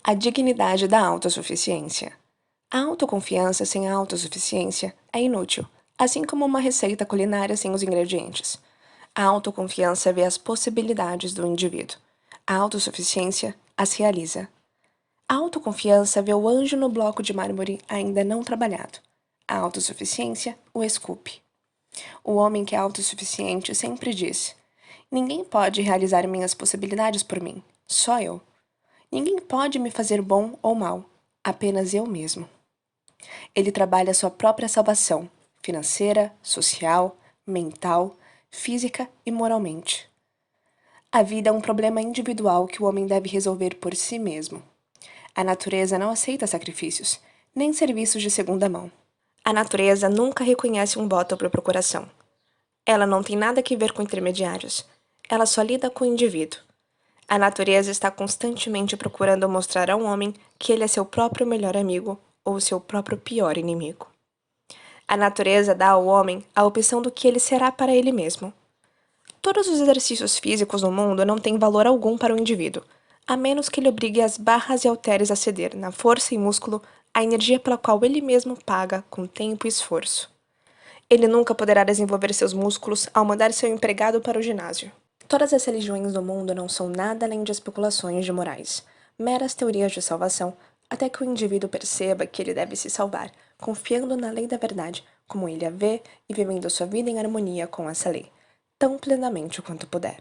A dignidade da autossuficiência. A autoconfiança sem a autossuficiência é inútil, assim como uma receita culinária sem os ingredientes. A autoconfiança vê as possibilidades do indivíduo. A autossuficiência as realiza. A autoconfiança vê o anjo no bloco de mármore ainda não trabalhado. A autossuficiência o esculpe. O homem que é autossuficiente sempre diz: ninguém pode realizar minhas possibilidades por mim, só eu. Ninguém pode me fazer bom ou mal, apenas eu mesmo. Ele trabalha sua própria salvação, financeira, social, mental, física e moralmente. A vida é um problema individual que o homem deve resolver por si mesmo. A natureza não aceita sacrifícios, nem serviços de segunda mão. A natureza nunca reconhece um voto por procuração. Ela não tem nada que ver com intermediários. Ela só lida com o indivíduo. A natureza está constantemente procurando mostrar ao homem que ele é seu próprio melhor amigo ou seu próprio pior inimigo. A natureza dá ao homem a opção do que ele será para ele mesmo. Todos os exercícios físicos no mundo não têm valor algum para o indivíduo, a menos que ele obrigue as barras e halteres a ceder, na força e músculo, a energia pela qual ele mesmo paga com tempo e esforço. Ele nunca poderá desenvolver seus músculos ao mandar seu empregado para o ginásio. Todas as religiões do mundo não são nada além de especulações de morais, meras teorias de salvação, até que o indivíduo perceba que ele deve se salvar, confiando na lei da verdade, como ele a vê e vivendo sua vida em harmonia com essa lei, tão plenamente quanto puder.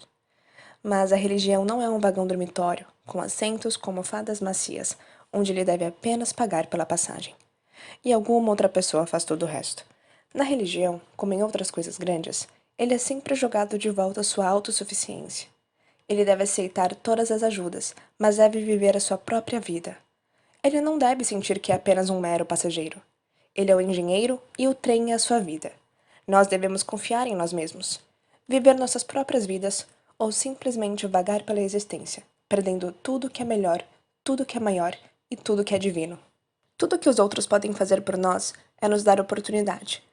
Mas a religião não é um vagão dormitório, com assentos com almofadas macias, onde ele deve apenas pagar pela passagem. E alguma outra pessoa faz todo o resto. Na religião, como em outras coisas grandes, ele é sempre jogado de volta à sua autossuficiência. Ele deve aceitar todas as ajudas, mas deve viver a sua própria vida. Ele não deve sentir que é apenas um mero passageiro. Ele é o engenheiro e o trem é a sua vida. Nós devemos confiar em nós mesmos, viver nossas próprias vidas ou simplesmente vagar pela existência, perdendo tudo que é melhor, tudo que é maior e tudo que é divino. Tudo que os outros podem fazer por nós é nos dar oportunidade.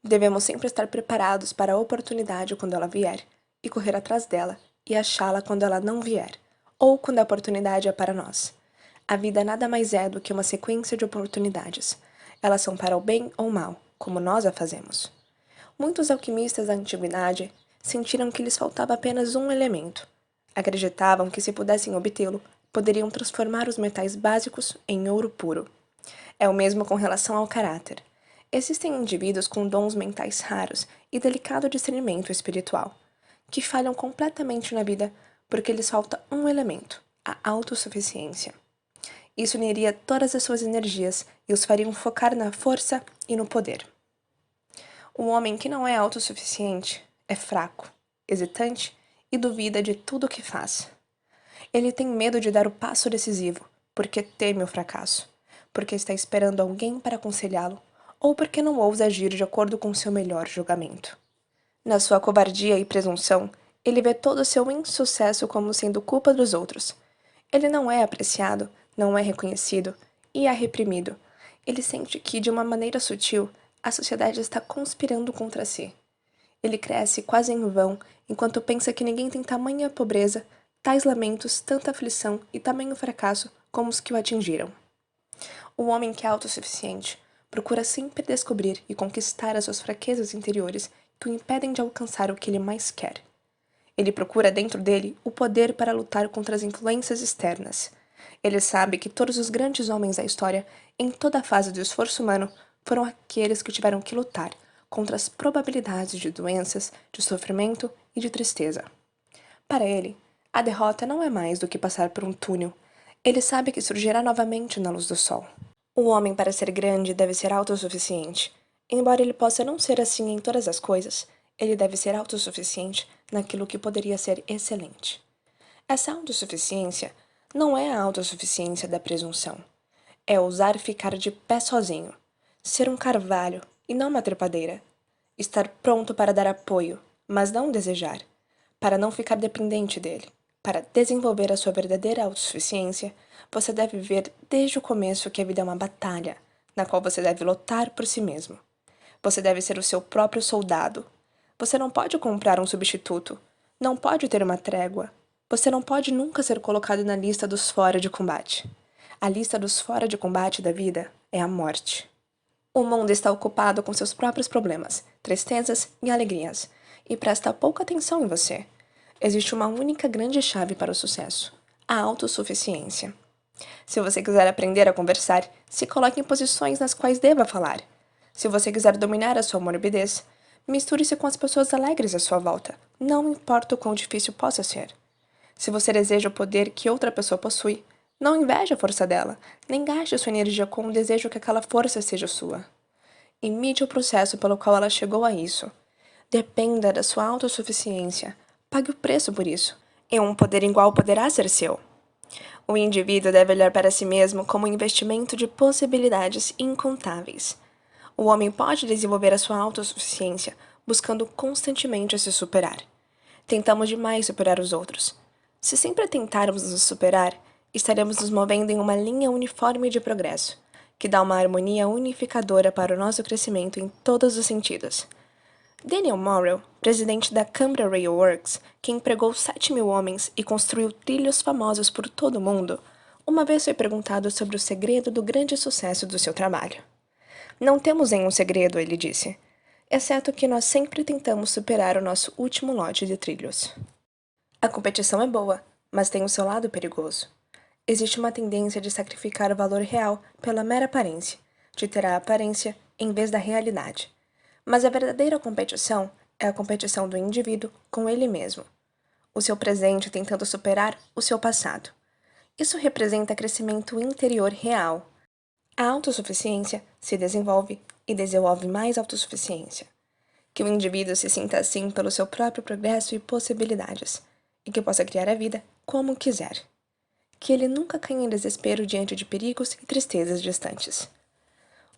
Devemos sempre estar preparados para a oportunidade quando ela vier, e correr atrás dela, e achá-la quando ela não vier, ou quando a oportunidade é para nós. A vida nada mais é do que uma sequência de oportunidades. Elas são para o bem ou mal, como nós a fazemos. Muitos alquimistas da antiguidade sentiram que lhes faltava apenas um elemento. Acreditavam que, se pudessem obtê-lo, poderiam transformar os metais básicos em ouro puro. É o mesmo com relação ao caráter. Existem indivíduos com dons mentais raros e delicado discernimento espiritual, que falham completamente na vida porque lhes falta um elemento, a autossuficiência. Isso uniria todas as suas energias e os faria focar na força e no poder. Um homem que não é autossuficiente é fraco, hesitante e duvida de tudo o que faz. Ele tem medo de dar o passo decisivo, porque teme o fracasso, porque está esperando alguém para aconselhá-lo, ou porque não ousa agir de acordo com seu melhor julgamento. Na sua covardia e presunção, ele vê todo o seu insucesso como sendo culpa dos outros. Ele não é apreciado, não é reconhecido e é reprimido. Ele sente que, de uma maneira sutil, a sociedade está conspirando contra si. Ele cresce quase em vão, enquanto pensa que ninguém tem tamanha pobreza, tais lamentos, tanta aflição e tamanho fracasso como os que o atingiram. O homem que é autossuficiente procura sempre descobrir e conquistar as suas fraquezas interiores que o impedem de alcançar o que ele mais quer. Ele procura dentro dele o poder para lutar contra as influências externas. Ele sabe que todos os grandes homens da história, em toda a fase do esforço humano, foram aqueles que tiveram que lutar contra as probabilidades de doenças, de sofrimento e de tristeza. Para ele, a derrota não é mais do que passar por um túnel. Ele sabe que surgirá novamente na luz do sol. O homem, para ser grande, deve ser autossuficiente. Embora ele possa não ser assim em todas as coisas, ele deve ser autossuficiente naquilo que poderia ser excelente. Essa autossuficiência não é a autossuficiência da presunção. É ousar ficar de pé sozinho, ser um carvalho e não uma trepadeira. Estar pronto para dar apoio, mas não desejar, para não ficar dependente dele. Para desenvolver a sua verdadeira autossuficiência, você deve ver desde o começo que a vida é uma batalha, na qual você deve lutar por si mesmo. Você deve ser o seu próprio soldado. Você não pode comprar um substituto, não pode ter uma trégua. Você não pode nunca ser colocado na lista dos fora de combate. A lista dos fora de combate da vida é a morte. O mundo está ocupado com seus próprios problemas, tristezas e alegrias, e presta pouca atenção em você. Existe uma única grande chave para o sucesso: a autossuficiência. Se você quiser aprender a conversar, se coloque em posições nas quais deva falar. Se você quiser dominar a sua morbidez, misture-se com as pessoas alegres à sua volta, não importa o quão difícil possa ser. Se você deseja o poder que outra pessoa possui, não inveje a força dela, nem gaste sua energia com o desejo que aquela força seja sua. Imite o processo pelo qual ela chegou a isso. Dependa da sua autossuficiência. Pague o preço por isso. E um poder igual poderá ser seu. O indivíduo deve olhar para si mesmo como um investimento de possibilidades incontáveis. O homem pode desenvolver a sua autossuficiência buscando constantemente se superar. Tentamos demais superar os outros. Se sempre tentarmos nos superar, estaremos nos movendo em uma linha uniforme de progresso, que dá uma harmonia unificadora para o nosso crescimento em todos os sentidos. Daniel Morrell, presidente da Cambria Rail Works, que empregou 7.000 homens e construiu trilhos famosos por todo o mundo, uma vez foi perguntado sobre o segredo do grande sucesso do seu trabalho. Não temos nenhum segredo, ele disse, exceto que nós sempre tentamos superar o nosso último lote de trilhos. A competição é boa, mas tem o seu lado perigoso. Existe uma tendência de sacrificar o valor real pela mera aparência, de ter a aparência em vez da realidade. Mas a verdadeira competição é a competição do indivíduo com ele mesmo, o seu presente tentando superar o seu passado. Isso representa crescimento interior real. A autossuficiência se desenvolve e desenvolve mais autossuficiência. Que o indivíduo se sinta assim pelo seu próprio progresso e possibilidades, e que possa criar a vida como quiser. Que ele nunca caia em desespero diante de perigos e tristezas distantes.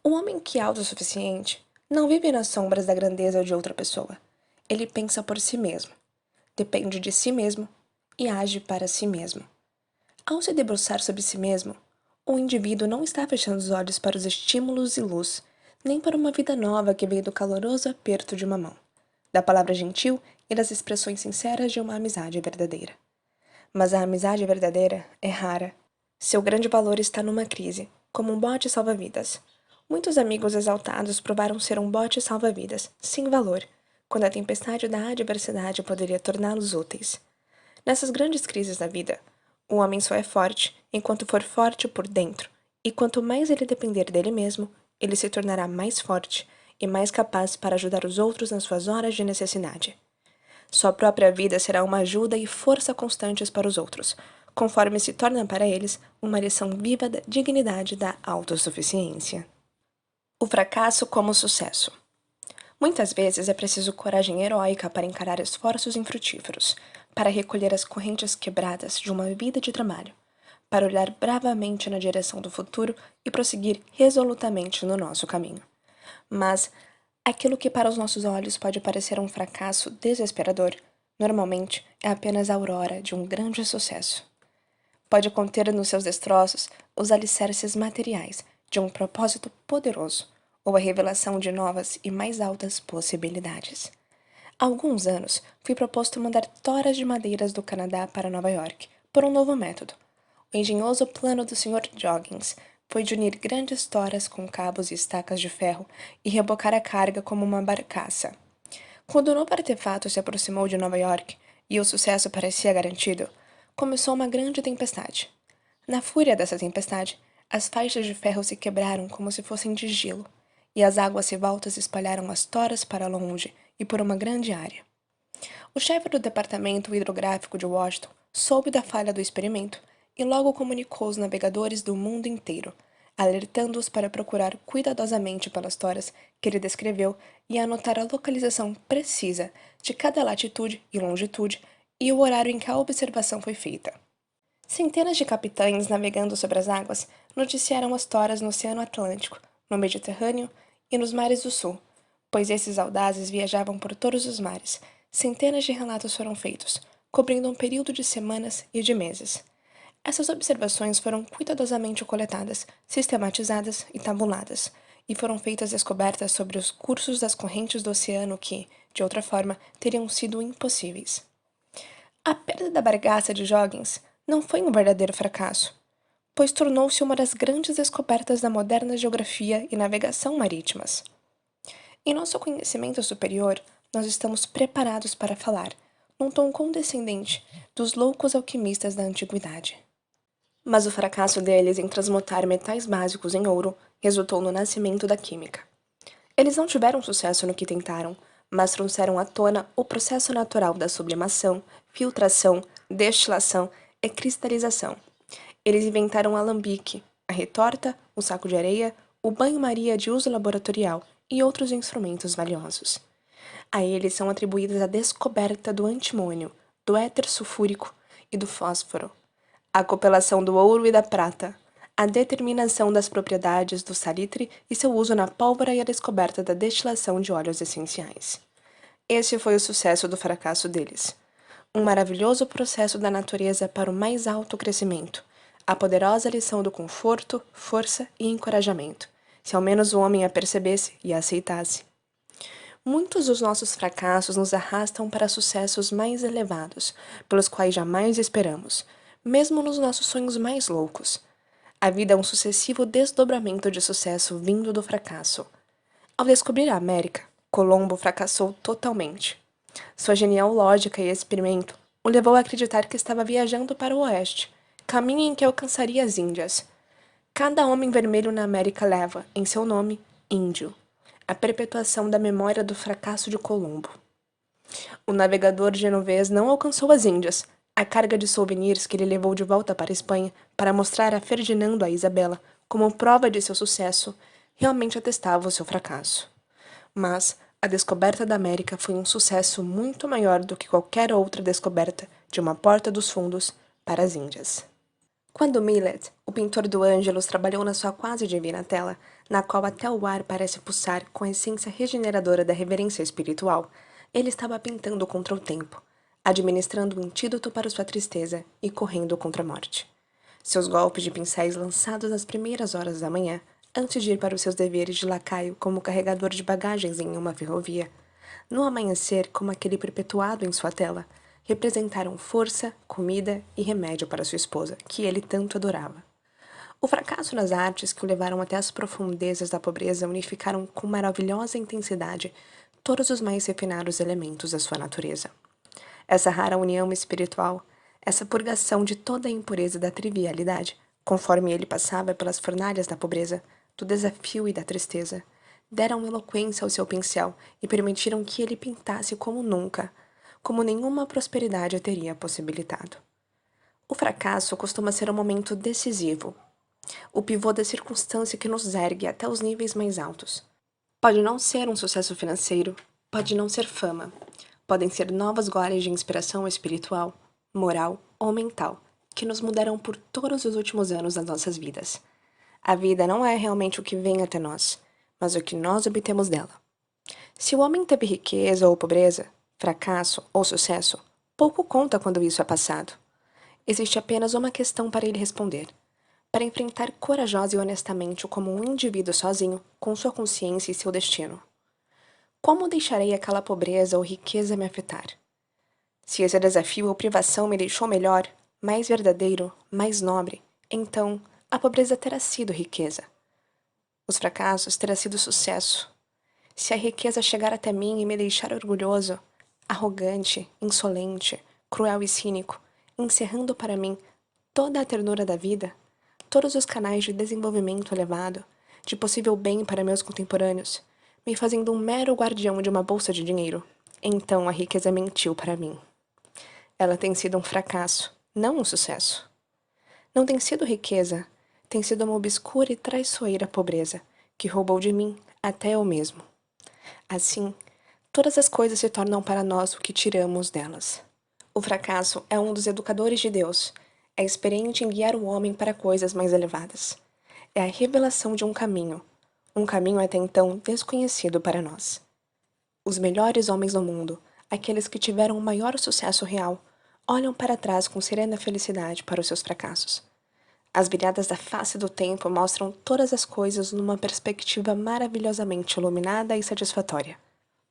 O homem que é autossuficiente não vive nas sombras da grandeza de outra pessoa. Ele pensa por si mesmo, depende de si mesmo e age para si mesmo. Ao se debruçar sobre si mesmo, o indivíduo não está fechando os olhos para os estímulos e luz, nem para uma vida nova que veio do caloroso aperto de uma mão, da palavra gentil e das expressões sinceras de uma amizade verdadeira. Mas a amizade verdadeira é rara. Seu grande valor está numa crise, como um bote salva-vidas. Muitos amigos exaltados provaram ser um bote salva-vidas, sem valor, quando a tempestade da adversidade poderia torná-los úteis. Nessas grandes crises da vida, o homem só é forte enquanto for forte por dentro, e quanto mais ele depender dele mesmo, ele se tornará mais forte e mais capaz para ajudar os outros nas suas horas de necessidade. Sua própria vida será uma ajuda e força constantes para os outros, conforme se torna para eles uma lição viva da dignidade da autossuficiência. O fracasso como sucesso. Muitas vezes é preciso coragem heróica para encarar esforços infrutíferos, para recolher as correntes quebradas de uma vida de trabalho, para olhar bravamente na direção do futuro e prosseguir resolutamente no nosso caminho. Mas aquilo que para os nossos olhos pode parecer um fracasso desesperador, normalmente é apenas a aurora de um grande sucesso. Pode conter nos seus destroços os alicerces materiais de um propósito poderoso ou a revelação de novas e mais altas possibilidades. Há alguns anos, fui proposto mandar toras de madeiras do Canadá para Nova York por um novo método. O engenhoso plano do Sr. Joggins foi de unir grandes toras com cabos e estacas de ferro e rebocar a carga como uma barcaça. Quando o novo artefato se aproximou de Nova York e o sucesso parecia garantido, começou uma grande tempestade. Na fúria dessa tempestade, as faixas de ferro se quebraram como se fossem de gelo, e as águas revoltas espalharam as toras para longe e por uma grande área. O chefe do Departamento Hidrográfico de Washington soube da falha do experimento e logo comunicou aos navegadores do mundo inteiro, alertando-os para procurar cuidadosamente pelas toras que ele descreveu e anotar a localização precisa de cada latitude e longitude e o horário em que a observação foi feita. Centenas de capitães navegando sobre as águas noticiaram as toras no Oceano Atlântico, no Mediterrâneo e nos mares do Sul, pois esses audazes viajavam por todos os mares. Centenas de relatos foram feitos, cobrindo um período de semanas e de meses. Essas observações foram cuidadosamente coletadas, sistematizadas e tabuladas, e foram feitas descobertas sobre os cursos das correntes do oceano que, de outra forma, teriam sido impossíveis. A perda da barcaça de Joggins não foi um verdadeiro fracasso. pois tornou-se uma das grandes descobertas da moderna geografia e navegação marítimas. Em nosso conhecimento superior, nós estamos preparados para falar, num tom condescendente, dos loucos alquimistas da antiguidade. Mas o fracasso deles em transmutar metais básicos em ouro resultou no nascimento da química. Eles não tiveram sucesso no que tentaram, mas trouxeram à tona o processo natural da sublimação, filtração, destilação e cristalização. Eles inventaram o alambique, a retorta, o saco de areia, o banho-maria de uso laboratorial e outros instrumentos valiosos. A eles são atribuídas a descoberta do antimônio, do éter sulfúrico e do fósforo, a compilação do ouro e da prata, a determinação das propriedades do salitre e seu uso na pólvora e a descoberta da destilação de óleos essenciais. Esse foi o sucesso do fracasso deles. Um maravilhoso processo da natureza para o mais alto crescimento, a poderosa lição do conforto, força e encorajamento, se ao menos o homem a percebesse e a aceitasse. Muitos dos nossos fracassos nos arrastam para sucessos mais elevados, pelos quais jamais esperamos, mesmo nos nossos sonhos mais loucos. A vida é um sucessivo desdobramento de sucesso vindo do fracasso. Ao descobrir a América, Colombo fracassou totalmente. Sua genial lógica e experimento o levou a acreditar que estava viajando para o oeste, caminho em que alcançaria as Índias. Cada homem vermelho na América leva, em seu nome, índio, a perpetuação da memória do fracasso de Colombo. O navegador genovês não alcançou as Índias. A carga de souvenirs que ele levou de volta para a Espanha para mostrar a Ferdinando e a Isabela como prova de seu sucesso realmente atestava o seu fracasso. Mas a descoberta da América foi um sucesso muito maior do que qualquer outra descoberta de uma porta dos fundos para as Índias. Quando Millet, o pintor do Ângelus, trabalhou na sua quase divina tela, na qual até o ar parece pulsar com a essência regeneradora da reverência espiritual, ele estava pintando contra o tempo, administrando um antídoto para sua tristeza e correndo contra a morte. Seus golpes de pincéis lançados nas primeiras horas da manhã, antes de ir para os seus deveres de lacaio como carregador de bagagens em uma ferrovia, no amanhecer como aquele perpetuado em sua tela, representaram força, comida e remédio para sua esposa, que ele tanto adorava. O fracasso nas artes que o levaram até as profundezas da pobreza unificaram com maravilhosa intensidade todos os mais refinados elementos da sua natureza. Essa rara união espiritual, essa purgação de toda a impureza da trivialidade, conforme ele passava pelas fornalhas da pobreza, do desafio e da tristeza, deram eloquência ao seu pincel e permitiram que ele pintasse como nunca, como nenhuma prosperidade teria possibilitado. O fracasso costuma ser um momento decisivo, o pivô da circunstância que nos ergue até os níveis mais altos. Pode não ser um sucesso financeiro, pode não ser fama, podem ser novas glórias de inspiração espiritual, moral ou mental, que nos mudarão por todos os últimos anos das nossas vidas. A vida não é realmente o que vem até nós, mas o que nós obtemos dela. Se o homem teve riqueza ou pobreza, fracasso ou sucesso, pouco conta quando isso é passado. Existe apenas uma questão para ele responder, para enfrentar corajosa e honestamente como um indivíduo sozinho, com sua consciência e seu destino. Como deixarei aquela pobreza ou riqueza me afetar? Se esse desafio ou privação me deixou melhor, mais verdadeiro, mais nobre, então a pobreza terá sido riqueza. Os fracassos terá sido sucesso. Se a riqueza chegar até mim e me deixar orgulhoso, arrogante, insolente, cruel e cínico, encerrando para mim toda a ternura da vida, todos os canais de desenvolvimento elevado, de possível bem para meus contemporâneos, me fazendo um mero guardião de uma bolsa de dinheiro, então a riqueza mentiu para mim. Ela tem sido um fracasso, não um sucesso. Não tem sido riqueza, tem sido uma obscura e traiçoeira pobreza, que roubou de mim até eu mesmo. Assim, todas as coisas se tornam para nós o que tiramos delas. O fracasso é um dos educadores de Deus, é experiente em guiar o homem para coisas mais elevadas. É a revelação de um caminho até então desconhecido para nós. Os melhores homens do mundo, aqueles que tiveram o maior sucesso real, olham para trás com serena felicidade para os seus fracassos. As viradas da face do tempo mostram todas as coisas numa perspectiva maravilhosamente iluminada e satisfatória.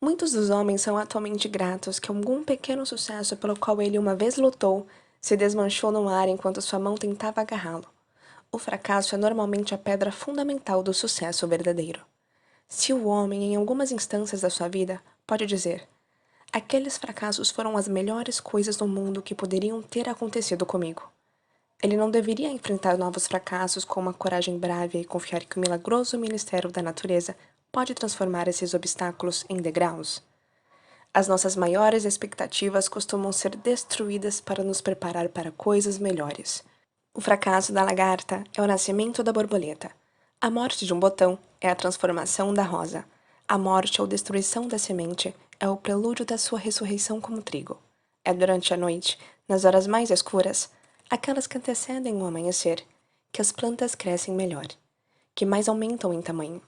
Muitos dos homens são atualmente gratos que algum pequeno sucesso pelo qual ele uma vez lutou se desmanchou no ar enquanto sua mão tentava agarrá-lo. O fracasso é normalmente a pedra fundamental do sucesso verdadeiro. Se o homem, em algumas instâncias da sua vida, pode dizer: aqueles fracassos foram as melhores coisas do mundo que poderiam ter acontecido comigo. Ele não deveria enfrentar novos fracassos com uma coragem brava e confiar que o milagroso ministério da natureza pode transformar esses obstáculos em degraus. As nossas maiores expectativas costumam ser destruídas para nos preparar para coisas melhores. O fracasso da lagarta é o nascimento da borboleta. A morte de um botão é a transformação da rosa. A morte ou destruição da semente é o prelúdio da sua ressurreição como trigo. É durante a noite, nas horas mais escuras, aquelas que antecedem o amanhecer, que as plantas crescem melhor, que mais aumentam em tamanho.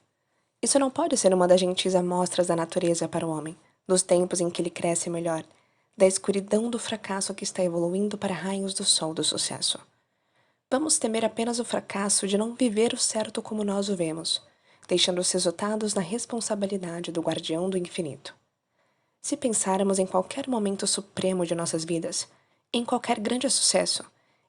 Isso não pode ser uma das gentis amostras da natureza para o homem, dos tempos em que ele cresce melhor, da escuridão do fracasso que está evoluindo para raios do sol do sucesso. Vamos temer apenas o fracasso de não viver o certo como nós o vemos, deixando os resultados na responsabilidade do guardião do infinito. Se pensarmos em qualquer momento supremo de nossas vidas, em qualquer grande sucesso,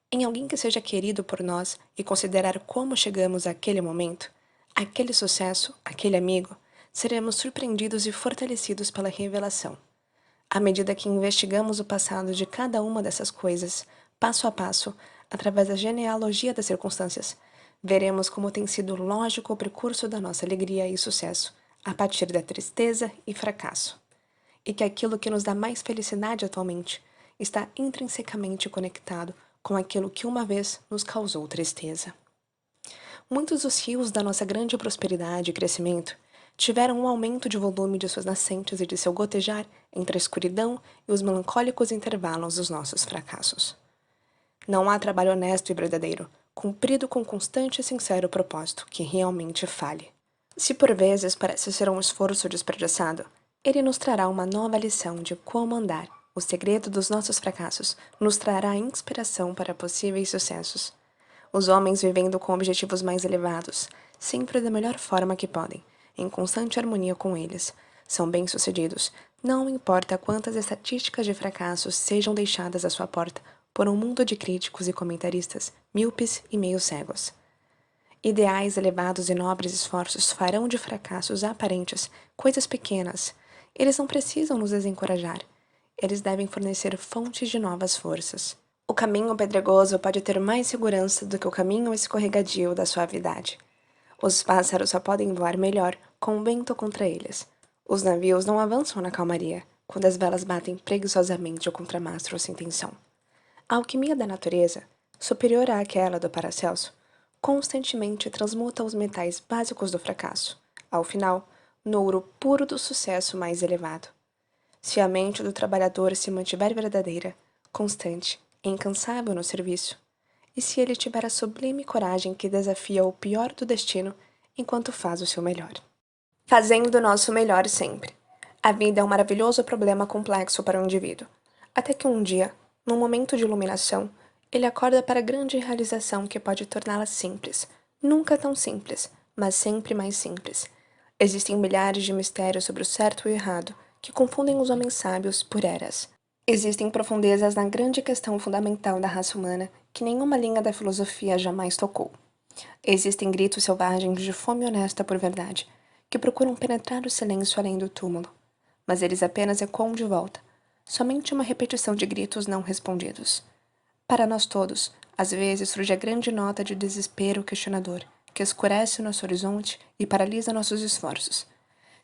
em alguém que seja querido por nós e considerar como chegamos àquele momento, aquele sucesso, aquele amigo, seremos surpreendidos e fortalecidos pela revelação. À medida que investigamos o passado de cada uma dessas coisas, passo a passo, através da genealogia das circunstâncias, veremos como tem sido lógico o percurso da nossa alegria e sucesso, a partir da tristeza e fracasso. E que aquilo que nos dá mais felicidade atualmente está intrinsecamente conectado com aquilo que uma vez nos causou tristeza. Muitos dos rios da nossa grande prosperidade e crescimento tiveram um aumento de volume de suas nascentes e de seu gotejar entre a escuridão e os melancólicos intervalos dos nossos fracassos. Não há trabalho honesto e verdadeiro, cumprido com constante e sincero propósito, que realmente falhe. Se por vezes parece ser um esforço desperdiçado, ele nos trará uma nova lição de como andar. O segredo dos nossos fracassos nos trará inspiração para possíveis sucessos. Os homens vivendo com objetivos mais elevados, sempre da melhor forma que podem, em constante harmonia com eles, são bem-sucedidos, não importa quantas estatísticas de fracassos sejam deixadas à sua porta por um mundo de críticos e comentaristas, míopes e meio cegos. Ideais elevados e nobres esforços farão de fracassos aparentes coisas pequenas. Eles não precisam nos desencorajar. Eles devem fornecer fontes de novas forças. O caminho pedregoso pode ter mais segurança do que o caminho escorregadio da suavidade. Os pássaros só podem voar melhor com o vento contra eles. Os navios não avançam na calmaria, quando as velas batem preguiçosamente contra mastro sem tensão. A alquimia da natureza, superior àquela do Paracelso, constantemente transmuta os metais básicos do fracasso, ao final, no ouro puro do sucesso mais elevado. Se a mente do trabalhador se mantiver verdadeira, constante e incansável no serviço, e se ele tiver a sublime coragem que desafia o pior do destino enquanto faz o seu melhor. Fazendo o nosso melhor sempre. A vida é um maravilhoso problema complexo para o indivíduo, até que um dia, num momento de iluminação, ele acorda para a grande realização que pode torná-la simples, nunca tão simples, mas sempre mais simples. Existem milhares de mistérios sobre o certo e o errado, que confundem os homens sábios por eras. Existem profundezas na grande questão fundamental da raça humana que nenhuma linha da filosofia jamais tocou. Existem gritos selvagens de fome honesta por verdade, que procuram penetrar o silêncio além do túmulo, mas eles apenas ecoam de volta, somente uma repetição de gritos não respondidos. Para nós todos, às vezes surge a grande nota de desespero questionador, que escurece o nosso horizonte e paralisa nossos esforços.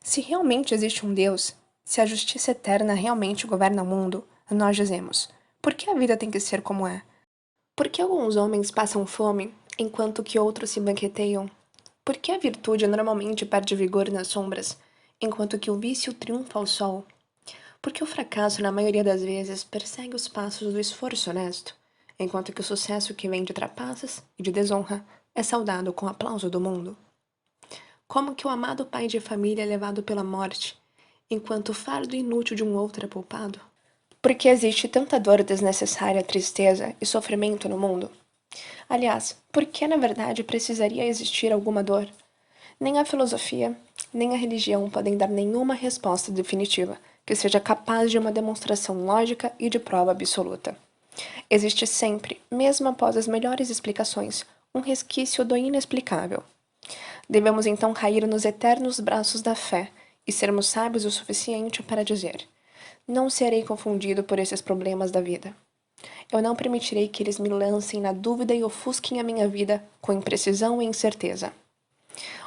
Se realmente existe um Deus, se a justiça eterna realmente governa o mundo, nós dizemos: por que a vida tem que ser como é? Por que alguns homens passam fome, enquanto que outros se banqueteiam? Por que a virtude normalmente perde vigor nas sombras, enquanto que o vício triunfa ao sol? Por que o fracasso, na maioria das vezes, persegue os passos do esforço honesto, enquanto que o sucesso que vem de trapaças e de desonra é saudado com aplauso do mundo? Como que o amado pai de família é levado pela morte, enquanto o fardo inútil de um outro é poupado? Por que existe tanta dor desnecessária, tristeza e sofrimento no mundo? Aliás, por que na verdade precisaria existir alguma dor? Nem a filosofia, nem a religião podem dar nenhuma resposta definitiva que seja capaz de uma demonstração lógica e de prova absoluta. Existe sempre, mesmo após as melhores explicações, um resquício do inexplicável. Devemos então cair nos eternos braços da fé e sermos sábios o suficiente para dizer: não serei confundido por esses problemas da vida. Eu não permitirei que eles me lancem na dúvida e ofusquem a minha vida com imprecisão e incerteza.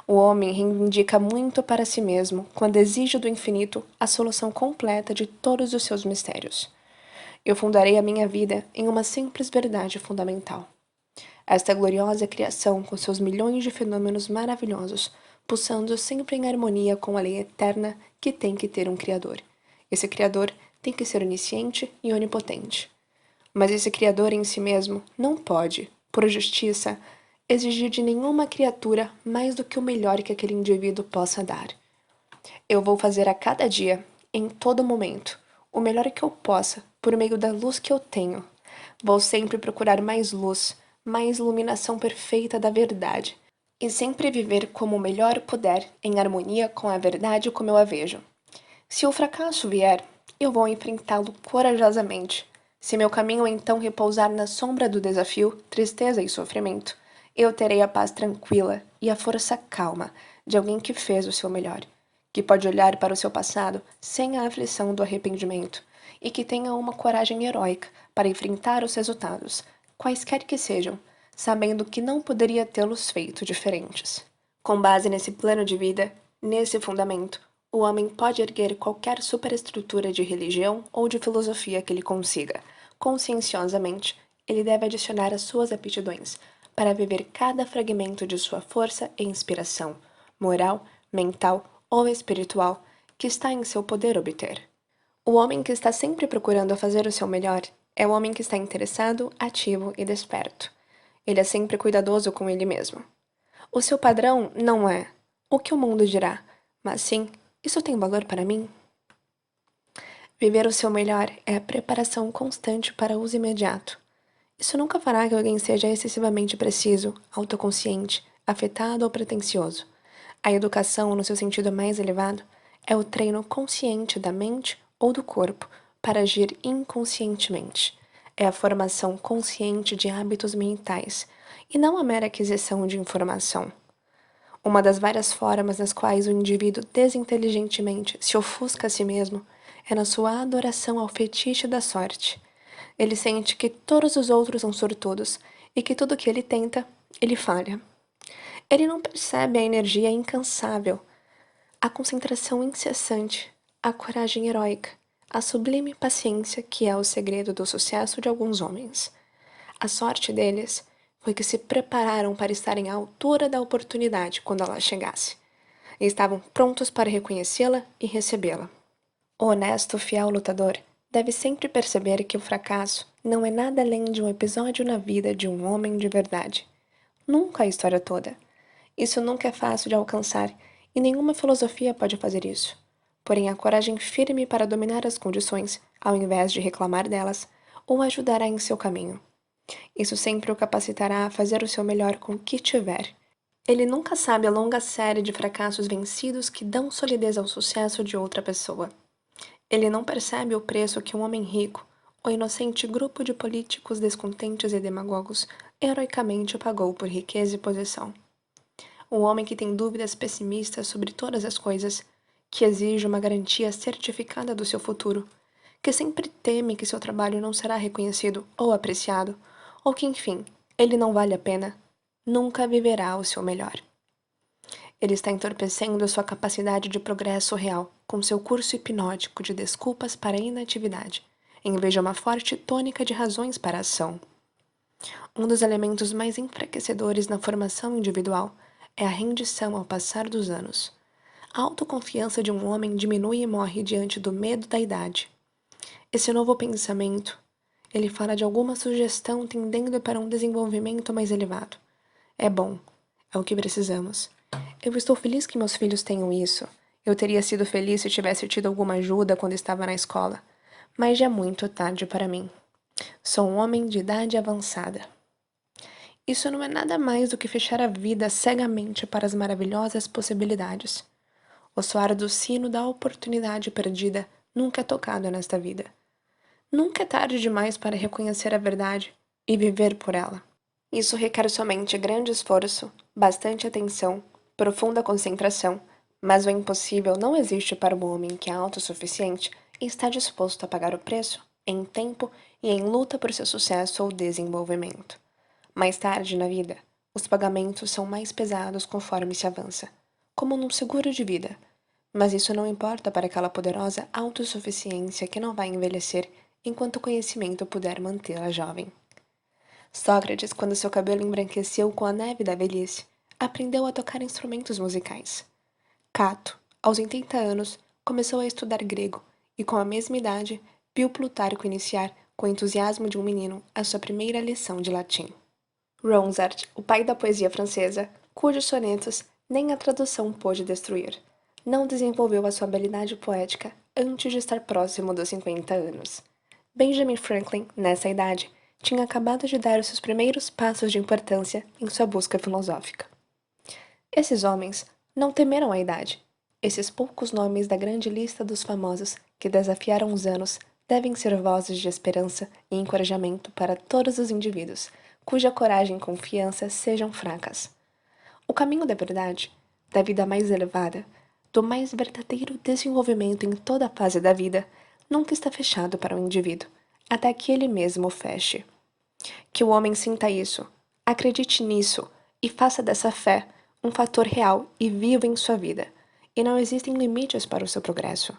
O homem reivindica muito para si mesmo quando exige do infinito a solução completa de todos os seus mistérios. Eu fundarei a minha vida em uma simples verdade fundamental. Esta gloriosa criação, com seus milhões de fenômenos maravilhosos, pulsando sempre em harmonia com a lei eterna que tem que ter um Criador. Esse Criador tem que ser onisciente e onipotente. Mas esse Criador em si mesmo não pode, por justiça, exigir de nenhuma criatura mais do que o melhor que aquele indivíduo possa dar. Eu vou fazer a cada dia, em todo momento, o melhor que eu possa, por meio da luz que eu tenho. Vou sempre procurar mais luz, mais iluminação perfeita da verdade, e sempre viver como o melhor puder, em harmonia com a verdade como eu a vejo. Se o fracasso vier, eu vou enfrentá-lo corajosamente. Se meu caminho então repousar na sombra do desafio, tristeza e sofrimento, eu terei a paz tranquila e a força calma de alguém que fez o seu melhor, que pode olhar para o seu passado sem a aflição do arrependimento e que tenha uma coragem heróica para enfrentar os resultados, quaisquer que sejam, sabendo que não poderia tê-los feito diferentes. Com base nesse plano de vida, nesse fundamento, o homem pode erguer qualquer superestrutura de religião ou de filosofia que ele consiga. Conscienciosamente, ele deve adicionar as suas aptidões para viver cada fragmento de sua força e inspiração, moral, mental ou espiritual, que está em seu poder obter. O homem que está sempre procurando fazer o seu melhor é o homem que está interessado, ativo e desperto. Ele é sempre cuidadoso com ele mesmo. O seu padrão não é o que o mundo dirá, mas sim, isso tem valor para mim? Viver o seu melhor é a preparação constante para uso imediato. Isso nunca fará que alguém seja excessivamente preciso, autoconsciente, afetado ou pretensioso. A educação, no seu sentido mais elevado, é o treino consciente da mente ou do corpo para agir inconscientemente. É a formação consciente de hábitos mentais, e não a mera aquisição de informação. Uma das várias formas nas quais o indivíduo desinteligentemente se ofusca a si mesmo é na sua adoração ao fetiche da sorte. Ele sente que todos os outros são sortudos e que tudo que ele tenta, ele falha. Ele não percebe a energia incansável, a concentração incessante, a coragem heróica, a sublime paciência que é o segredo do sucesso de alguns homens. A sorte deles foi que se prepararam para estarem à altura da oportunidade quando ela chegasse, e estavam prontos para reconhecê-la e recebê-la. O honesto, fiel lutador deve sempre perceber que o fracasso não é nada além de um episódio na vida de um homem de verdade. Nunca a história toda. Isso nunca é fácil de alcançar, e nenhuma filosofia pode fazer isso. Porém, a coragem firme para dominar as condições, ao invés de reclamar delas, o ajudará em seu caminho. Isso sempre o capacitará a fazer o seu melhor com o que tiver. Ele nunca sabe a longa série de fracassos vencidos que dão solidez ao sucesso de outra pessoa. Ele não percebe o preço que um homem rico, o inocente grupo de políticos descontentes e demagogos, heroicamente pagou por riqueza e posição. O homem que tem dúvidas pessimistas sobre todas as coisas, que exige uma garantia certificada do seu futuro, que sempre teme que seu trabalho não será reconhecido ou apreciado, ou que, enfim, ele não vale a pena, nunca viverá o seu melhor. Ele está entorpecendo sua capacidade de progresso real com seu curso hipnótico de desculpas para a inatividade, em vez de uma forte tônica de razões para a ação. Um dos elementos mais enfraquecedores na formação individual é a rendição ao passar dos anos. A autoconfiança de um homem diminui e morre diante do medo da idade. Esse novo pensamento, ele fala de alguma sugestão tendendo para um desenvolvimento mais elevado. É bom, é o que precisamos. Eu estou feliz que meus filhos tenham isso. Eu teria sido feliz se tivesse tido alguma ajuda quando estava na escola. Mas já é muito tarde para mim. Sou um homem de idade avançada. Isso não é nada mais do que fechar a vida cegamente para as maravilhosas possibilidades. O soar do sino da oportunidade perdida nunca é tocado nesta vida. Nunca é tarde demais para reconhecer a verdade e viver por ela. Isso requer somente grande esforço, bastante atenção, profunda concentração, mas o impossível não existe para o homem que é autossuficiente e está disposto a pagar o preço em tempo e em luta por seu sucesso ou desenvolvimento. Mais tarde na vida, os pagamentos são mais pesados conforme se avança, como num seguro de vida, mas isso não importa para aquela poderosa autossuficiência que não vai envelhecer enquanto o conhecimento puder mantê-la jovem. Sócrates, quando seu cabelo embranqueceu com a neve da velhice, aprendeu a tocar instrumentos musicais. Cato, aos 80 anos, começou a estudar grego e, com a mesma idade, viu Plutarco iniciar, com o entusiasmo de um menino, a sua primeira lição de latim. Ronsard, o pai da poesia francesa, cujos sonetos nem a tradução pôde destruir, não desenvolveu a sua habilidade poética antes de estar próximo dos 50 anos. Benjamin Franklin, nessa idade, tinha acabado de dar os seus primeiros passos de importância em sua busca filosófica. Esses homens não temeram a idade. Esses poucos nomes da grande lista dos famosos que desafiaram os anos devem ser vozes de esperança e encorajamento para todos os indivíduos cuja coragem e confiança sejam fracas. O caminho da verdade, da vida mais elevada, do mais verdadeiro desenvolvimento em toda a fase da vida, nunca está fechado para o indivíduo, até que ele mesmo o feche. Que o homem sinta isso, acredite nisso e faça dessa fé um fator real e vivo em sua vida, e não existem limites para o seu progresso.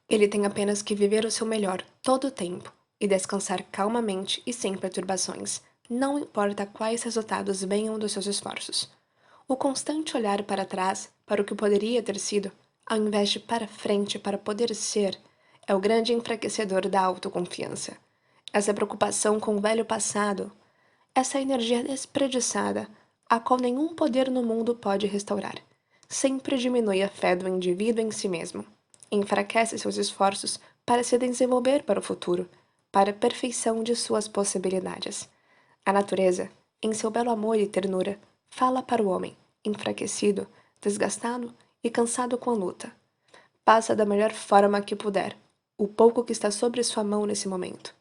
Ele tem apenas que viver o seu melhor todo o tempo e descansar calmamente e sem perturbações, não importa quais resultados venham dos seus esforços. O constante olhar para trás, para o que poderia ter sido, ao invés de para frente para poder ser, é o grande enfraquecedor da autoconfiança. Essa preocupação com o velho passado, essa energia desperdiçada, a qual nenhum poder no mundo pode restaurar, sempre diminui a fé do indivíduo em si mesmo, enfraquece seus esforços para se desenvolver para o futuro, para a perfeição de suas possibilidades. A natureza, em seu belo amor e ternura, fala para o homem, enfraquecido, desgastado e cansado com a luta. Faça da melhor forma que puder o pouco que está sobre sua mão nesse momento.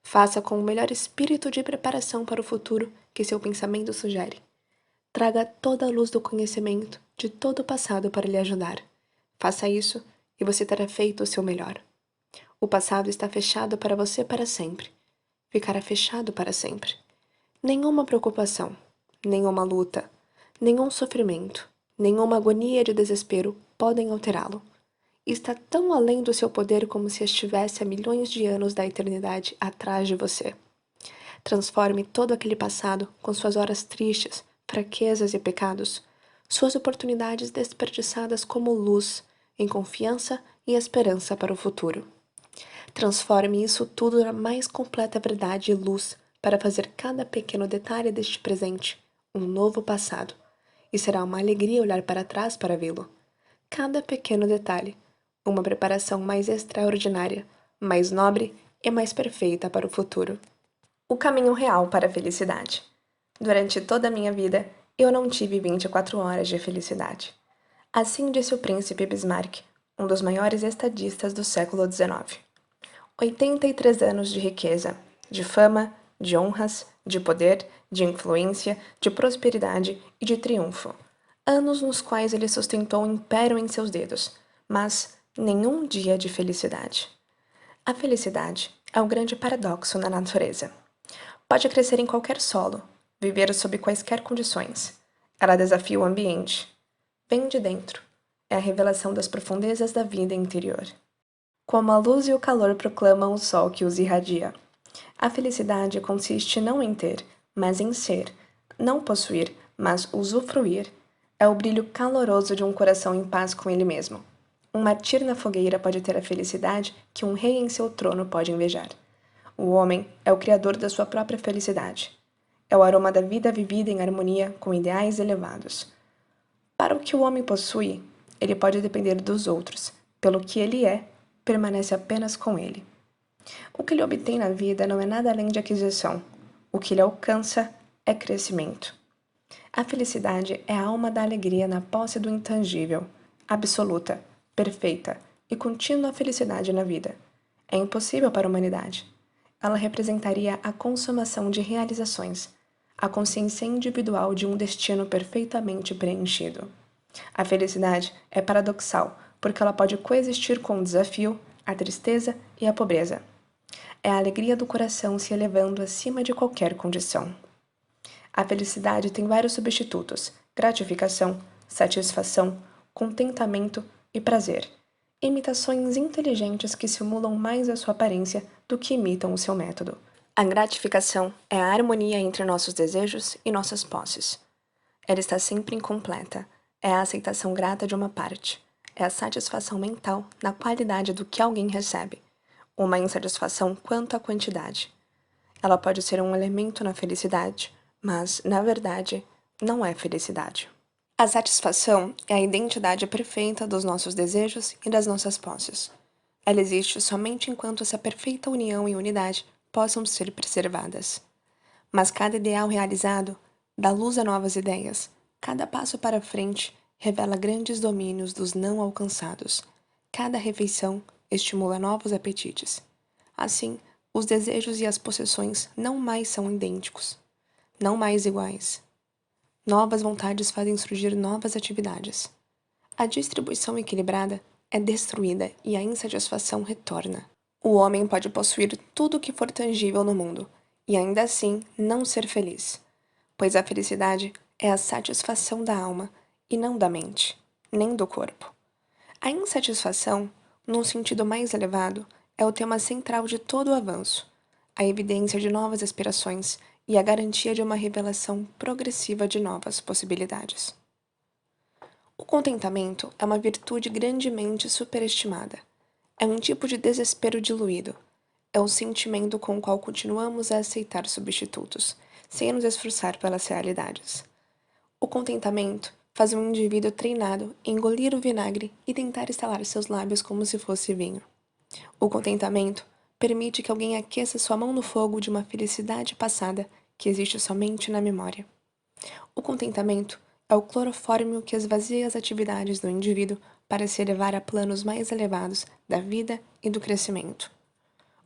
Faça com o melhor espírito de preparação para o futuro que seu pensamento sugere. Traga toda a luz do conhecimento de todo o passado para lhe ajudar. Faça isso e você terá feito o seu melhor. O passado está fechado para você para sempre. Ficará fechado para sempre. Nenhuma preocupação, nenhuma luta, nenhum sofrimento, nenhuma agonia de desespero podem alterá-lo. Está tão além do seu poder como se estivesse a milhões de anos da eternidade atrás de você. Transforme todo aquele passado com suas horas tristes, fraquezas e pecados, suas oportunidades desperdiçadas como luz, em confiança e esperança para o futuro. Transforme isso tudo na mais completa verdade e luz para fazer cada pequeno detalhe deste presente um novo passado, e será uma alegria olhar para trás para vê-lo. Cada pequeno detalhe, uma preparação mais extraordinária, mais nobre e mais perfeita para o futuro. O caminho real para a felicidade. Durante toda a minha vida, eu não tive 24 horas de felicidade. Assim disse o príncipe Bismarck, um dos maiores estadistas do século XIX. 83 anos de riqueza, de fama, de honras, de poder, de influência, de prosperidade e de triunfo. Anos nos quais ele sustentou um império em seus dedos, mas nenhum dia de felicidade. A felicidade é o grande paradoxo na natureza. Pode crescer em qualquer solo, viver sob quaisquer condições. Ela desafia o ambiente. Vem de dentro. É a revelação das profundezas da vida interior. Como a luz e o calor proclamam o sol que os irradia. A felicidade consiste não em ter, mas em ser, não possuir, mas usufruir. É o brilho caloroso de um coração em paz com ele mesmo. Um martir na fogueira pode ter a felicidade que um rei em seu trono pode invejar. O homem é o criador da sua própria felicidade. É o aroma da vida vivida em harmonia com ideais elevados. Para o que o homem possui, ele pode depender dos outros. Pelo que ele é, permanece apenas com ele. O que ele obtém na vida não é nada além de aquisição. O que ele alcança é crescimento. A felicidade é a alma da alegria na posse do intangível, absoluta, perfeita e contínua felicidade na vida. É impossível para a humanidade. Ela representaria a consumação de realizações, a consciência individual de um destino perfeitamente preenchido. A felicidade é paradoxal, porque ela pode coexistir com o desafio, a tristeza e a pobreza. É a alegria do coração se elevando acima de qualquer condição. A felicidade tem vários substitutos: gratificação, satisfação, contentamento e prazer. Imitações inteligentes que simulam mais a sua aparência do que imitam o seu método. A gratificação é a harmonia entre nossos desejos e nossas posses. Ela está sempre incompleta. É a aceitação grata de uma parte. É a satisfação mental na qualidade do que alguém recebe. Uma insatisfação quanto à quantidade. Ela pode ser um elemento na felicidade, mas, na verdade, não é felicidade. A satisfação é a identidade perfeita dos nossos desejos e das nossas posses. Ela existe somente enquanto essa perfeita união e unidade possam ser preservadas. Mas cada ideal realizado dá luz a novas ideias. Cada passo para frente revela grandes domínios dos não alcançados. Cada refeição estimula novos apetites. Assim, os desejos e as possessões não mais são idênticos, não mais iguais. Novas vontades fazem surgir novas atividades. A distribuição equilibrada é destruída e a insatisfação retorna. O homem pode possuir tudo o que for tangível no mundo e ainda assim não ser feliz, pois a felicidade é a satisfação da alma e não da mente, nem do corpo. A insatisfação, num sentido mais elevado, é o tema central de todo o avanço, a evidência de novas aspirações e a garantia de uma revelação progressiva de novas possibilidades. O contentamento é uma virtude grandemente superestimada. É um tipo de desespero diluído. É o sentimento com o qual continuamos a aceitar substitutos, sem nos esforçar pelas realidades. O contentamento faz um indivíduo treinado engolir o vinagre e tentar estalar seus lábios como se fosse vinho. O contentamento permite que alguém aqueça sua mão no fogo de uma felicidade passada que existe somente na memória. O contentamento é o clorofórmio que esvazia as atividades do indivíduo para se elevar a planos mais elevados da vida e do crescimento.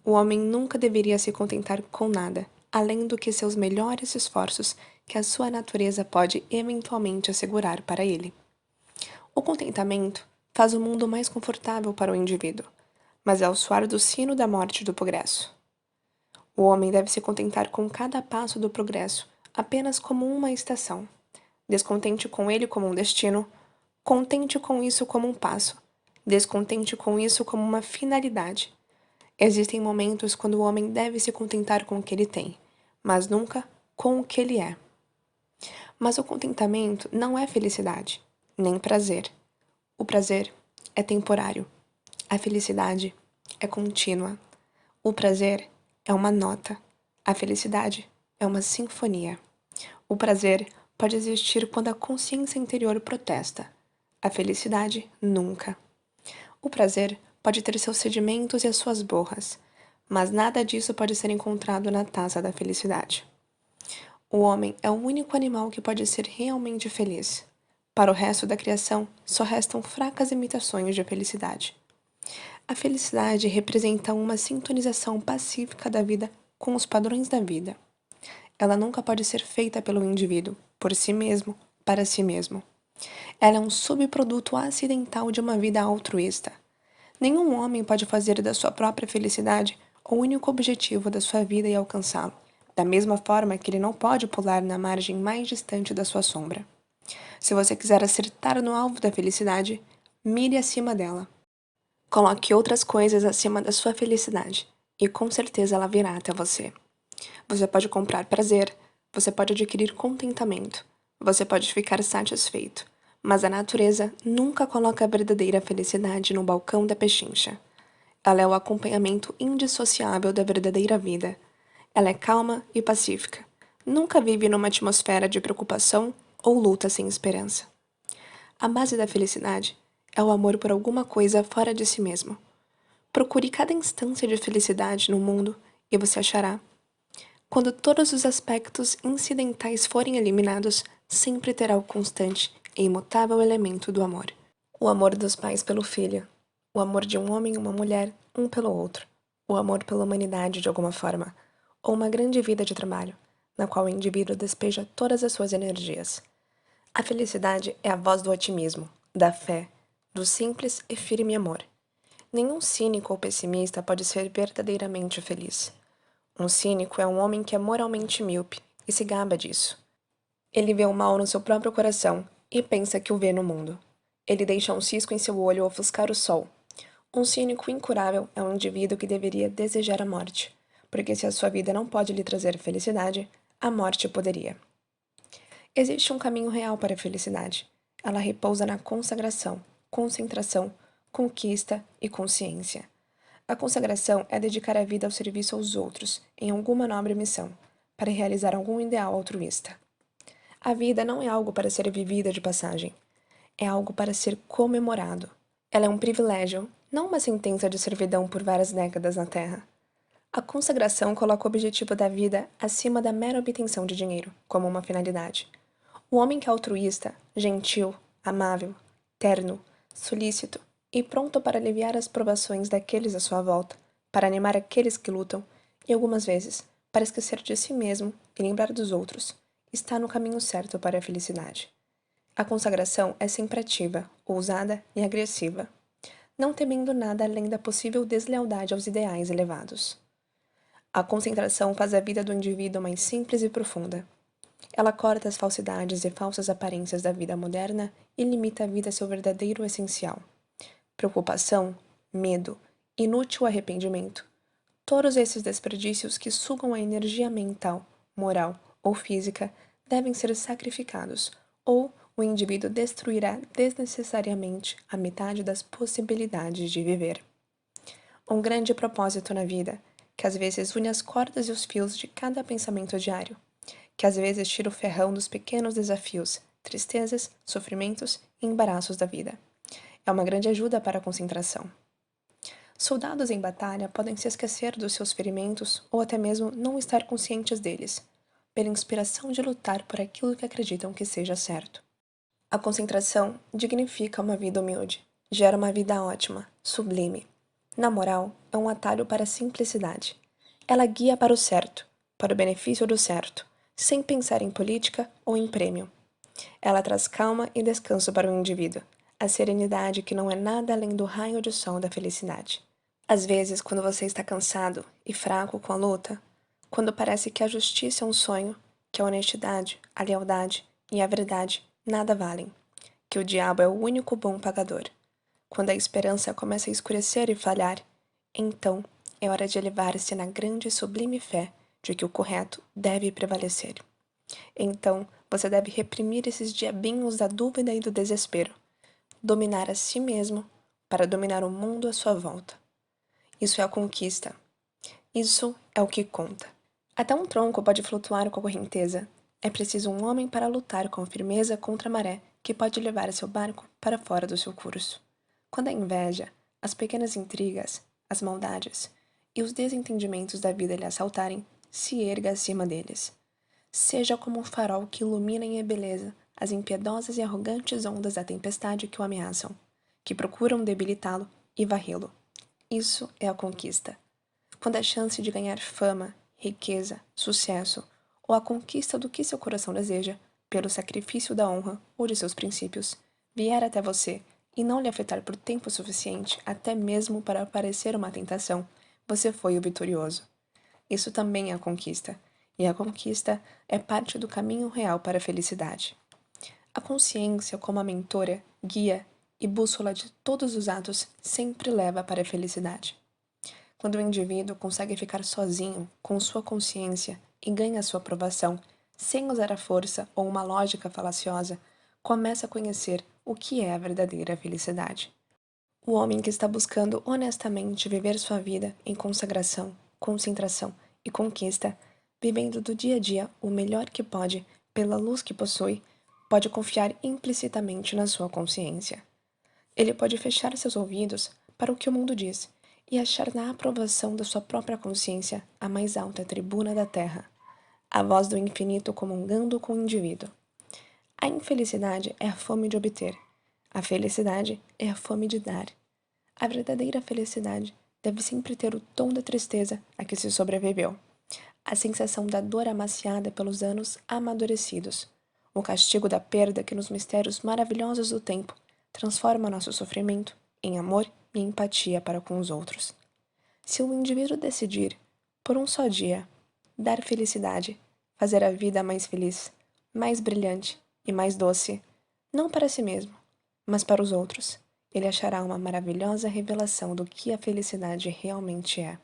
O homem nunca deveria se contentar com nada, além do que seus melhores esforços que a sua natureza pode eventualmente assegurar para ele. O contentamento faz o mundo mais confortável para o indivíduo, mas é o soar do sino da morte do progresso. O homem deve se contentar com cada passo do progresso apenas como uma estação. Descontente com ele como um destino, contente com isso como um passo, descontente com isso como uma finalidade. Existem momentos quando o homem deve se contentar com o que ele tem, mas nunca com o que ele é. Mas o contentamento não é felicidade, nem prazer. O prazer é temporário. A felicidade é contínua. O prazer é uma nota. A felicidade é uma sinfonia. O prazer pode existir quando a consciência interior protesta. A felicidade, nunca. O prazer pode ter seus sedimentos e as suas borras, mas nada disso pode ser encontrado na taça da felicidade. O homem é o único animal que pode ser realmente feliz. Para o resto da criação, só restam fracas imitações de felicidade. A felicidade representa uma sintonização pacífica da vida com os padrões da vida. Ela nunca pode ser feita pelo indivíduo, por si mesmo, para si mesmo. Ela é um subproduto acidental de uma vida altruísta. Nenhum homem pode fazer da sua própria felicidade o único objetivo da sua vida e alcançá-lo, da mesma forma que ele não pode pular na margem mais distante da sua sombra. Se você quiser acertar no alvo da felicidade, mire acima dela. Coloque outras coisas acima da sua felicidade, e com certeza ela virá até você. Você pode comprar prazer, você pode adquirir contentamento, você pode ficar satisfeito, mas a natureza nunca coloca a verdadeira felicidade no balcão da pechincha. Ela é o acompanhamento indissociável da verdadeira vida. Ela é calma e pacífica. Nunca vive numa atmosfera de preocupação ou luta sem esperança. A base da felicidade é o amor por alguma coisa fora de si mesmo. Procure cada instância de felicidade no mundo e você achará. Quando todos os aspectos incidentais forem eliminados, sempre terá o constante e imutável elemento do amor. O amor dos pais pelo filho. O amor de um homem e uma mulher, um pelo outro. O amor pela humanidade de alguma forma. Ou uma grande vida de trabalho. na qual o indivíduo despeja todas as suas energias. A felicidade é a voz do otimismo, da fé, do simples e firme amor. Nenhum cínico ou pessimista pode ser verdadeiramente feliz. Um cínico é um homem que é moralmente míope e se gaba disso. Ele vê o mal no seu próprio coração e pensa que o vê no mundo. Ele deixa um cisco em seu olho ofuscar o sol. Um cínico incurável é um indivíduo que deveria desejar a morte, porque se a sua vida não pode lhe trazer felicidade, a morte poderia. Existe um caminho real para a felicidade. Ela repousa na consagração, concentração, conquista e consciência. A consagração é dedicar a vida ao serviço aos outros, em alguma nobre missão, para realizar algum ideal altruísta. A vida não é algo para ser vivida de passagem, é algo para ser comemorado. Ela é um privilégio, não uma sentença de servidão por várias décadas na Terra. A consagração coloca o objetivo da vida acima da mera obtenção de dinheiro, como uma finalidade. O homem que é altruísta, gentil, amável, terno, solícito e pronto para aliviar as provações daqueles à sua volta, para animar aqueles que lutam e, algumas vezes, para esquecer de si mesmo e lembrar dos outros, está no caminho certo para a felicidade. A consagração é sempre ativa, ousada e agressiva, não temendo nada além da possível deslealdade aos ideais elevados. A concentração faz a vida do indivíduo mais simples e profunda. Ela corta as falsidades e falsas aparências da vida moderna e limita a vida a seu verdadeiro essencial. Preocupação, medo, inútil arrependimento. Todos esses desperdícios que sugam a energia mental, moral ou física devem ser sacrificados, ou o indivíduo destruirá desnecessariamente a metade das possibilidades de viver. Um grande propósito na vida, que às vezes une as cordas e os fios de cada pensamento diário, que às vezes tira o ferrão dos pequenos desafios, tristezas, sofrimentos e embaraços da vida. É uma grande ajuda para a concentração. Soldados em batalha podem se esquecer dos seus ferimentos ou até mesmo não estar conscientes deles, pela inspiração de lutar por aquilo que acreditam que seja certo. A concentração dignifica uma vida humilde, gera uma vida ótima, sublime. Na moral, é um atalho para a simplicidade. Ela guia para o certo, para o benefício do certo, sem pensar em política ou em prêmio. Ela traz calma e descanso para o indivíduo, a serenidade que não é nada além do raio de sol da felicidade. Às vezes, quando você está cansado e fraco com a luta, quando parece que a justiça é um sonho, que a honestidade, a lealdade e a verdade nada valem, que o diabo é o único bom pagador, quando a esperança começa a escurecer e falhar, então é hora de elevar-se na grande e sublime fé de que o correto deve prevalecer. Então, você deve reprimir esses diabinhos da dúvida e do desespero, dominar a si mesmo para dominar o mundo à sua volta. Isso é a conquista. Isso é o que conta. Até um tronco pode flutuar com a correnteza. É preciso um homem para lutar com firmeza contra a maré que pode levar seu barco para fora do seu curso. Quando a inveja, as pequenas intrigas, as maldades e os desentendimentos da vida lhe assaltarem, se erga acima deles. Seja como um farol que ilumina em beleza as impiedosas e arrogantes ondas da tempestade que o ameaçam, que procuram debilitá-lo e varrê-lo. Isso é a conquista. Quando a chance de ganhar fama, riqueza, sucesso, ou a conquista do que seu coração deseja, pelo sacrifício da honra ou de seus princípios, vier até você e não lhe afetar por tempo suficiente até mesmo para parecer uma tentação, você foi o vitorioso. Isso também é a conquista, e a conquista é parte do caminho real para a felicidade. A consciência, como a mentora, guia e bússola de todos os atos, sempre leva para a felicidade. Quando o indivíduo consegue ficar sozinho com sua consciência e ganha sua aprovação, sem usar a força ou uma lógica falaciosa, começa a conhecer o que é a verdadeira felicidade. O homem que está buscando honestamente viver sua vida em consagração, concentração e conquista, vivendo do dia a dia o melhor que pode, pela luz que possui, pode confiar implicitamente na sua consciência. Ele pode fechar seus ouvidos para o que o mundo diz e achar na aprovação da sua própria consciência a mais alta tribuna da terra, a voz do infinito comungando com o indivíduo. A infelicidade é a fome de obter, a felicidade é a fome de dar. A verdadeira felicidade deve sempre ter o tom da tristeza a que se sobreviveu. a sensação da dor amaciada pelos anos amadurecidos, o castigo da perda que nos mistérios maravilhosos do tempo transforma nosso sofrimento em amor e empatia para com os outros. Se o indivíduo decidir, por um só dia, dar felicidade, fazer a vida mais feliz, mais brilhante e mais doce, não para si mesmo, mas para os outros, ele achará uma maravilhosa revelação do que a felicidade realmente é.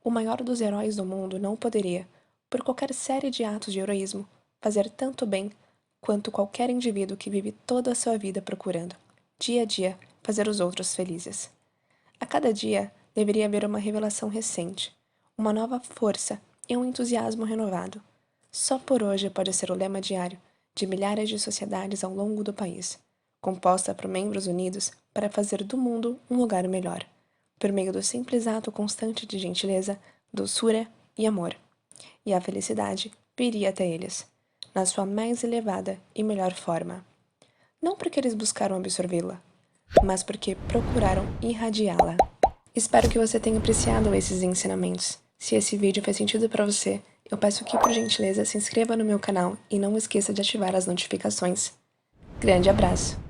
O maior dos heróis do mundo não poderia, por qualquer série de atos de heroísmo, fazer tanto bem quanto qualquer indivíduo que vive toda a sua vida procurando, dia a dia, fazer os outros felizes. A cada dia deveria haver uma revelação recente, uma nova força e um entusiasmo renovado. Só por hoje pode ser o lema diário de milhares de sociedades ao longo do país, composta por membros unidos para fazer do mundo um lugar melhor, por meio do simples ato constante de gentileza, doçura e amor. E a felicidade viria até eles, na sua mais elevada e melhor forma. Não porque eles buscaram absorvê-la, mas porque procuraram irradiá-la. Espero que você tenha apreciado esses ensinamentos. Se esse vídeo fez sentido para você, eu peço que, por gentileza, se inscreva no meu canal e não esqueça de ativar as notificações. Grande abraço!